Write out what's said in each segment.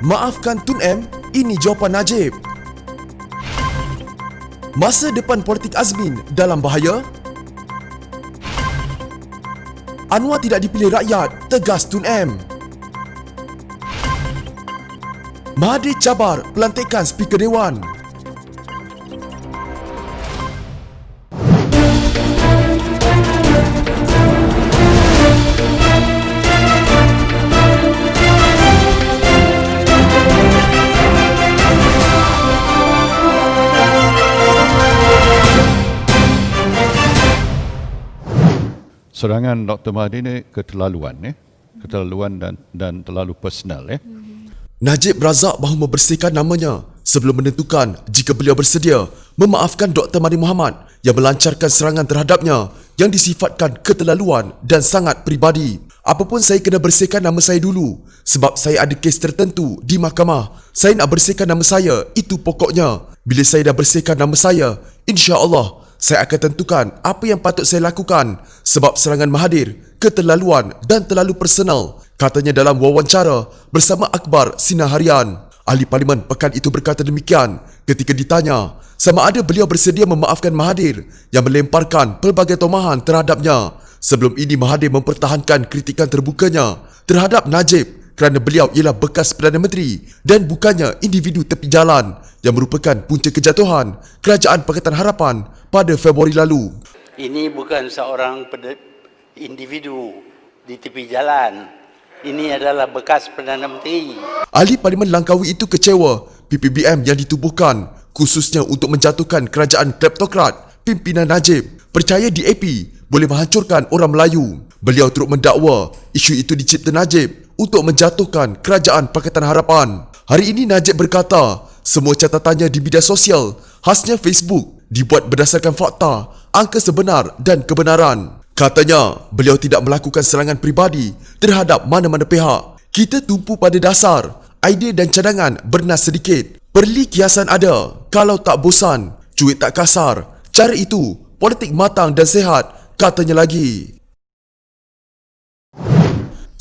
Maafkan Tun M, ini jawapan Najib. Masa depan politik Azmin dalam bahaya? Anwar tidak dipilih rakyat, tegas Tun M. Mahathir cabar pelantikan Speaker Dewan. Serangan Dr. Mahathir ni keterlaluan, keterlaluan dan terlalu personal. Najib Razak bahu membersihkan namanya sebelum menentukan jika beliau bersedia memaafkan Dr. Mahathir Mohamad yang melancarkan serangan terhadapnya yang disifatkan keterlaluan dan sangat peribadi. Apapun saya kena bersihkan nama saya dulu sebab saya ada kes tertentu di mahkamah. Saya nak bersihkan nama saya, itu pokoknya. Bila saya dah bersihkan nama saya, insya-Allah saya akan tentukan apa yang patut saya lakukan sebab serangan Mahathir keterlaluan dan terlalu personal, katanya dalam wawancara bersama Akhbar Sinar Harian. Ahli Parlimen pekan itu berkata demikian ketika ditanya sama ada beliau bersedia memaafkan Mahathir yang melemparkan pelbagai tomahan terhadapnya. Sebelum ini Mahathir mempertahankan kritikan terbukanya terhadap Najib kerana beliau ialah bekas Perdana Menteri dan bukannya individu tepi jalan yang merupakan punca kejatuhan Kerajaan Pakatan Harapan pada Februari lalu. Ini bukan seorang individu di tepi jalan. Ini adalah bekas Perdana Menteri. Ahli Parlimen Langkawi itu kecewa PPBM yang ditubuhkan khususnya untuk menjatuhkan kerajaan kleptokrat pimpinan Najib. Percaya DAP boleh menghancurkan orang Melayu. Beliau turut mendakwa isu itu dicipta Najib untuk menjatuhkan Kerajaan Pakatan Harapan. Hari ini Najib berkata semua catatannya di media sosial, khasnya Facebook, dibuat berdasarkan fakta, angka sebenar dan kebenaran. Katanya, beliau tidak melakukan serangan peribadi terhadap mana-mana pihak. Kita tumpu pada dasar, idea dan cadangan bernas sedikit. Perli kiasan ada, kalau tak bosan, cuit tak kasar. Cara itu, politik matang dan sehat, katanya lagi.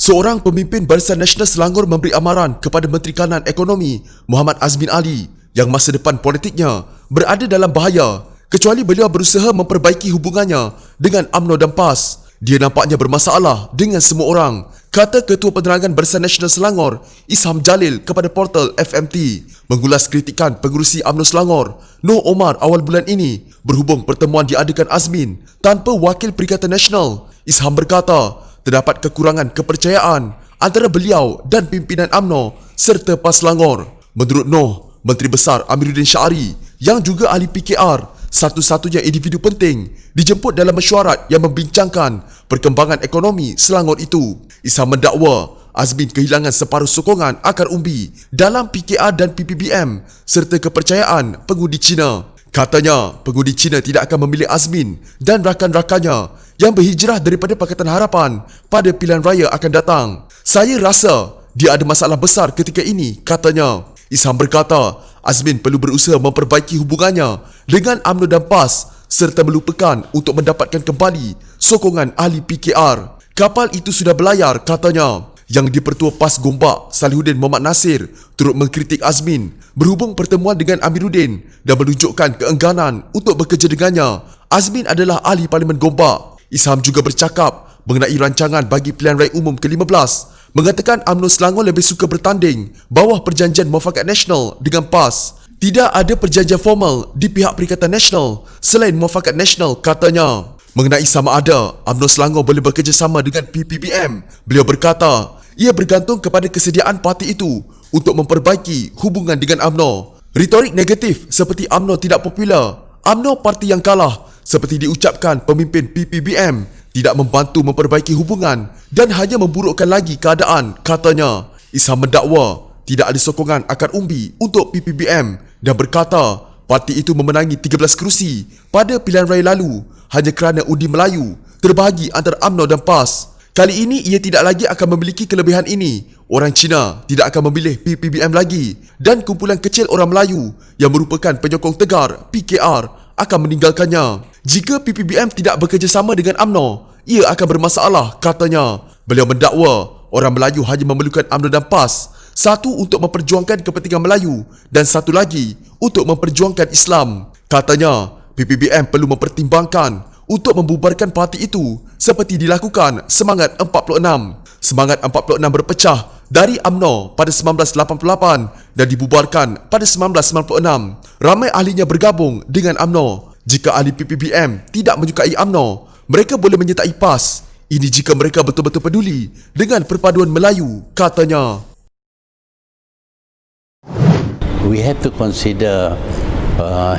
Seorang pemimpin Barisan Nasional Selangor memberi amaran kepada Menteri Kanan Ekonomi Muhammad Azmin Ali yang masa depan politiknya berada dalam bahaya kecuali beliau berusaha memperbaiki hubungannya dengan UMNO dan PAS. Dia nampaknya bermasalah dengan semua orang, kata Ketua Penerangan Barisan Nasional Selangor Isham Jalil kepada portal FMT. Mengulas kritikan pengerusi UMNO Selangor Noh Omar awal bulan ini berhubung pertemuan diadakan Azmin tanpa wakil Perikatan Nasional, Isham berkata terdapat kekurangan kepercayaan antara beliau dan pimpinan UMNO serta PAS Selangor. Menurut Noh, Menteri Besar Amiruddin Syari yang juga ahli PKR, satu-satunya individu penting, dijemput dalam mesyuarat yang membincangkan perkembangan ekonomi Selangor itu. Isham mendakwa Azmin kehilangan separuh sokongan akar umbi dalam PKR dan PPBM serta kepercayaan pengundi Cina. Katanya, pengundi Cina tidak akan memilih Azmin dan rakan-rakannya yang berhijrah daripada Pakatan Harapan pada pilihan raya akan datang. Saya rasa dia ada masalah besar ketika ini, katanya. Isham berkata, Azmin perlu berusaha memperbaiki hubungannya dengan UMNO dan PAS serta melupakan untuk mendapatkan kembali sokongan ahli PKR. Kapal itu sudah berlayar, katanya. Yang di-Pertua PAS Gombak, Salihuddin Mohamad Nasir, turut mengkritik Azmin berhubung pertemuan dengan Amiruddin dan menunjukkan keengganan untuk bekerja dengannya. Azmin adalah ahli Parlimen Gombak. Isham juga bercakap mengenai rancangan bagi pilihan raya umum ke-15, mengatakan UMNO Selangor lebih suka bertanding bawah perjanjian muafakat nasional dengan PAS. Tidak ada perjanjian formal di pihak Perikatan Nasional selain muafakat nasional, katanya. Mengenai sama ada UMNO Selangor boleh bekerjasama dengan PPBM, beliau berkata ia bergantung kepada kesediaan parti itu untuk memperbaiki hubungan dengan UMNO. Retorik negatif seperti UMNO tidak popular, UMNO parti yang kalah seperti diucapkan pemimpin PPBM tidak membantu memperbaiki hubungan dan hanya memburukkan lagi keadaan, katanya. Isham mendakwa tidak ada sokongan akar umbi untuk PPBM dan berkata parti itu memenangi 13 kerusi pada pilihan raya lalu hanya kerana undi Melayu terbahagi antara UMNO dan PAS. Kali ini ia tidak lagi akan memiliki kelebihan ini. Orang Cina tidak akan memilih PPBM lagi dan kumpulan kecil orang Melayu yang merupakan penyokong tegar PKR akan meninggalkannya. Jika PPBM tidak bekerjasama dengan UMNO, ia akan bermasalah, katanya. Beliau mendakwa orang Melayu hanya memerlukan UMNO dan PAS Satu untuk memperjuangkan kepentingan Melayu dan satu lagi untuk memperjuangkan Islam. Katanya, PPBM perlu mempertimbangkan untuk membubarkan parti itu seperti dilakukan Semangat 46. Semangat 46 berpecah dari UMNO pada 1988 dan dibubarkan pada 1996. Ramai ahlinya bergabung dengan UMNO. Jika ahli PPBM tidak menyukai UMNO, mereka boleh menyertai PAS. Ini jika mereka betul-betul peduli dengan perpaduan Melayu, katanya. We have to consider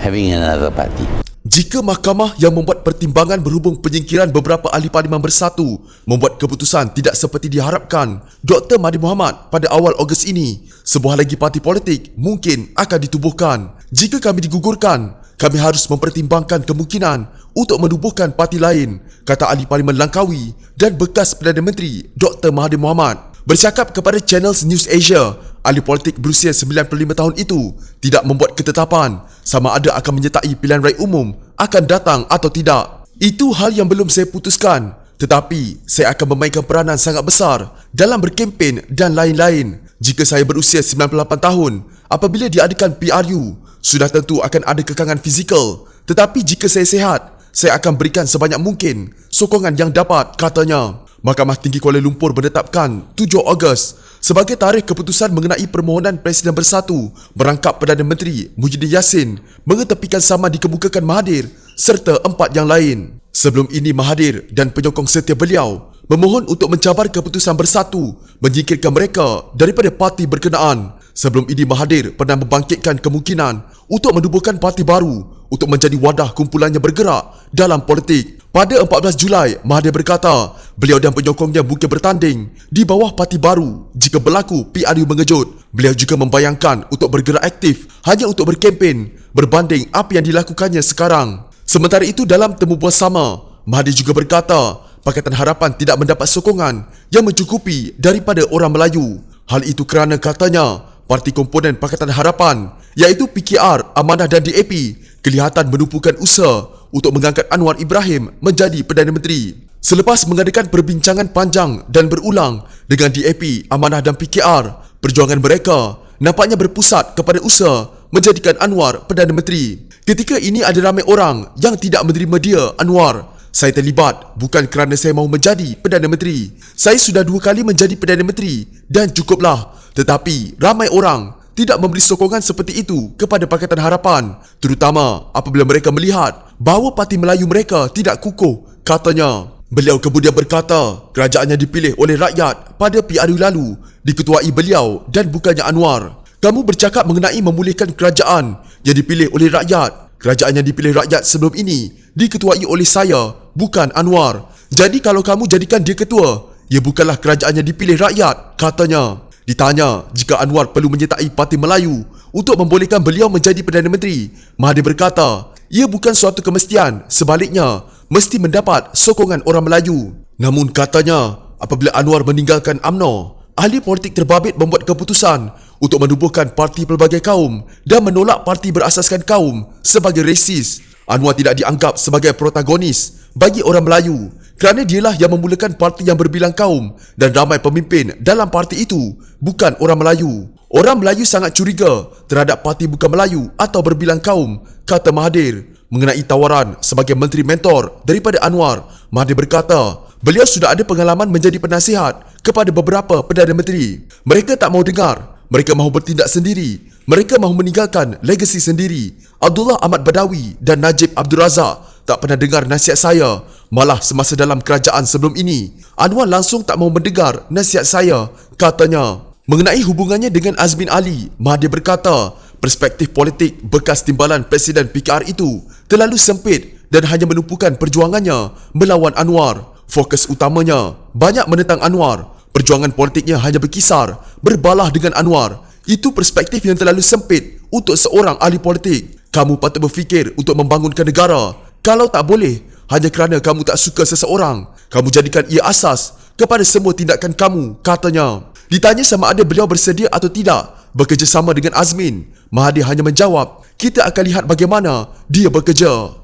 having another party. Jika mahkamah yang membuat pertimbangan berhubung penyingkiran beberapa ahli parlimen bersatu membuat keputusan tidak seperti diharapkan Dr. Mahathir Mohamad pada awal Ogos ini, sebuah lagi parti politik mungkin akan ditubuhkan. Jika kami digugurkan, kami harus mempertimbangkan kemungkinan untuk menubuhkan parti lain, kata ahli parlimen Langkawi dan bekas Perdana Menteri Dr. Mahathir Mohamad. Bercakap kepada Channels News Asia, ahli politik berusia 95 tahun itu tidak membuat ketetapan sama ada akan menyertai pilihan raya umum akan datang atau tidak. Itu hal yang belum saya putuskan, tetapi saya akan memainkan peranan sangat besar dalam berkempen dan lain-lain. Jika saya berusia 98 tahun, apabila diadakan PRU, sudah tentu akan ada kekangan fizikal. Tetapi jika saya sihat, saya akan berikan sebanyak mungkin sokongan yang dapat, katanya. Mahkamah Tinggi Kuala Lumpur menetapkan 7 Ogos sebagai tarikh keputusan mengenai permohonan Presiden Bersatu merangkap Perdana Menteri Muhyiddin Yassin mengetepikan sama dikemukakan Mahathir serta 4 yang lain. Sebelum ini Mahathir dan penyokong setia beliau memohon untuk mencabar keputusan Bersatu menyingkirkan mereka daripada parti berkenaan. Sebelum ini Mahathir pernah membangkitkan kemungkinan untuk menubuhkan parti baru untuk menjadi wadah kumpulannya bergerak dalam politik. Pada 14 Julai, Mahathir berkata beliau dan penyokongnya mungkin bertanding di bawah parti baru jika berlaku PRU mengejut. Beliau juga membayangkan untuk bergerak aktif hanya untuk berkempen berbanding apa yang dilakukannya sekarang. Sementara itu dalam temu bual sama, Mahathir juga berkata Pakatan Harapan tidak mendapat sokongan yang mencukupi daripada orang Melayu. Hal itu kerana katanya parti komponen Pakatan Harapan iaitu PKR, Amanah dan DAP kelihatan menumpukan usaha untuk mengangkat Anwar Ibrahim menjadi Perdana Menteri. Selepas mengadakan perbincangan panjang dan berulang dengan DAP, Amanah dan PKR, perjuangan mereka nampaknya berpusat kepada usaha menjadikan Anwar Perdana Menteri. Ketika ini ada ramai orang yang tidak menerima dia, Anwar. Saya terlibat bukan kerana saya mahu menjadi Perdana Menteri. Saya sudah 2 kali menjadi Perdana Menteri dan cukuplah. Tetapi ramai orang tidak memberi sokongan seperti itu kepada Pakatan Harapan, terutama apabila mereka melihat bahawa parti Melayu mereka tidak kukuh, katanya. Beliau kemudian berkata kerajaannya dipilih oleh rakyat pada PRU lalu, diketuai beliau dan bukannya Anwar. Kamu bercakap mengenai memulihkan kerajaan yang dipilih oleh rakyat. Kerajaan yang dipilih rakyat sebelum ini diketuai oleh saya, bukan Anwar. Jadi kalau kamu jadikan dia ketua, ia bukanlah kerajaan yang dipilih rakyat, katanya. Ditanya jika Anwar perlu menyertai Parti Melayu untuk membolehkan beliau menjadi Perdana Menteri, Mahathir berkata, ia bukan suatu kemestian, sebaliknya, mesti mendapat sokongan orang Melayu. Namun katanya, apabila Anwar meninggalkan UMNO, ahli politik terbabit membuat keputusan untuk menubuhkan parti pelbagai kaum dan menolak parti berasaskan kaum sebagai resis. Anwar tidak dianggap sebagai protagonis bagi orang Melayu kerana dialah yang memulakan parti yang berbilang kaum dan ramai pemimpin dalam parti itu bukan orang Melayu. Orang Melayu sangat curiga terhadap parti bukan Melayu atau berbilang kaum, kata Mahathir. Mengenai tawaran sebagai menteri mentor daripada Anwar, Mahathir berkata beliau sudah ada pengalaman menjadi penasihat kepada beberapa Perdana Menteri. Mereka tak mahu dengar, mereka mahu bertindak sendiri, mereka mahu meninggalkan legasi sendiri. Abdullah Ahmad Badawi dan Najib Abdul Razak tak pernah dengar nasihat saya. Malah semasa dalam kerajaan sebelum ini, Anwar langsung tak mahu mendengar nasihat saya, katanya. Mengenai hubungannya dengan Azmin Ali, Mahathir berkata perspektif politik bekas timbalan Presiden PKR itu terlalu sempit dan hanya menumpukan perjuangannya melawan Anwar. Fokus utamanya banyak menentang Anwar. Perjuangan politiknya hanya berkisar berbalah dengan Anwar. Itu perspektif yang terlalu sempit untuk seorang ahli politik. Kamu patut berfikir untuk membangunkan negara. Kalau tak boleh, hanya kerana kamu tak suka seseorang, kamu jadikan ia asas kepada semua tindakan kamu, katanya. Ditanya sama ada beliau bersedia atau tidak bekerjasama dengan Azmin, Mahathir hanya menjawab, kita akan lihat bagaimana dia bekerja.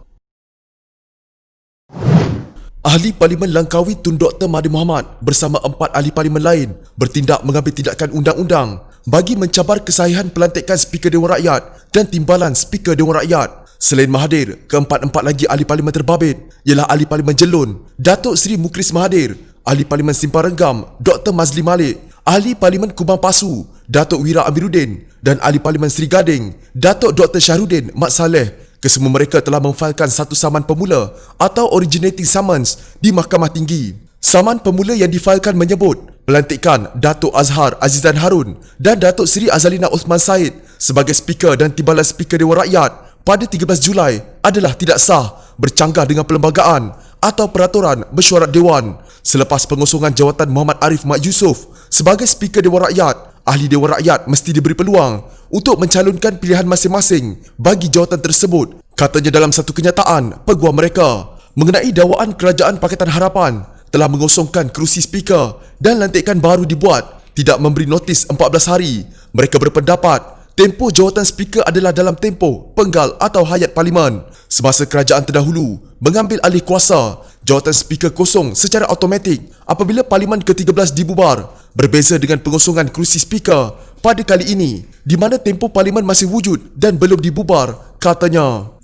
Ahli Parlimen Langkawi Tun Dr. Mahathir Mohamad bersama 4 ahli parlimen lain bertindak mengambil tindakan undang-undang bagi mencabar kesahihan pelantikan Speaker Dewan Rakyat dan timbalan Speaker Dewan Rakyat. Selain Mahathir, keempat-empat lagi ahli parlimen terbabit ialah Ahli Parlimen Jelun, Datuk Seri Mukris Mahathir, Ahli Parlimen Simpang Renggam, Dr. Mazli Malik, Ahli Parlimen Kubang Pasu, Datuk Wira Amiruddin dan Ahli Parlimen Seri Gading, Datuk Dr. Syahrudin Mat Saleh. Kesemua mereka telah memfailkan satu saman pemula atau originating summons di Mahkamah Tinggi. Saman pemula yang difailkan menyebut pelantikan Datuk Azhar Azizan Harun dan Datuk Seri Azalina Osman Said sebagai Speaker dan timbalan Speaker Dewan Rakyat pada 13 Julai adalah tidak sah, bercanggah dengan perlembagaan atau peraturan mesyuarat Dewan. Selepas pengosongan jawatan Muhammad Arif Mat Yusof sebagai Speaker Dewan Rakyat, ahli Dewan Rakyat mesti diberi peluang untuk mencalonkan pilihan masing-masing bagi jawatan tersebut. Katanya dalam satu kenyataan peguam mereka mengenai dakwaan Kerajaan Pakatan Harapan telah mengosongkan kerusi Speaker dan lantikan baru dibuat, tidak memberi notis 14 hari. Mereka berpendapat tempoh jawatan Speaker adalah dalam tempoh penggal atau hayat Parlimen. Semasa kerajaan terdahulu mengambil alih kuasa, jawatan Speaker kosong secara automatik apabila Parlimen ke-13 dibubar. Berbeza dengan pengosongan kerusi Speaker pada kali ini, di mana tempoh Parlimen masih wujud dan belum dibubar, katanya.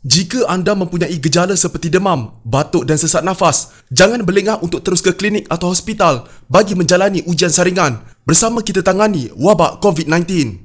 Jika anda mempunyai gejala seperti demam, batuk dan sesak nafas, jangan berlengah untuk terus ke klinik atau hospital bagi menjalani ujian saringan. Bersama kita tangani wabak COVID-19.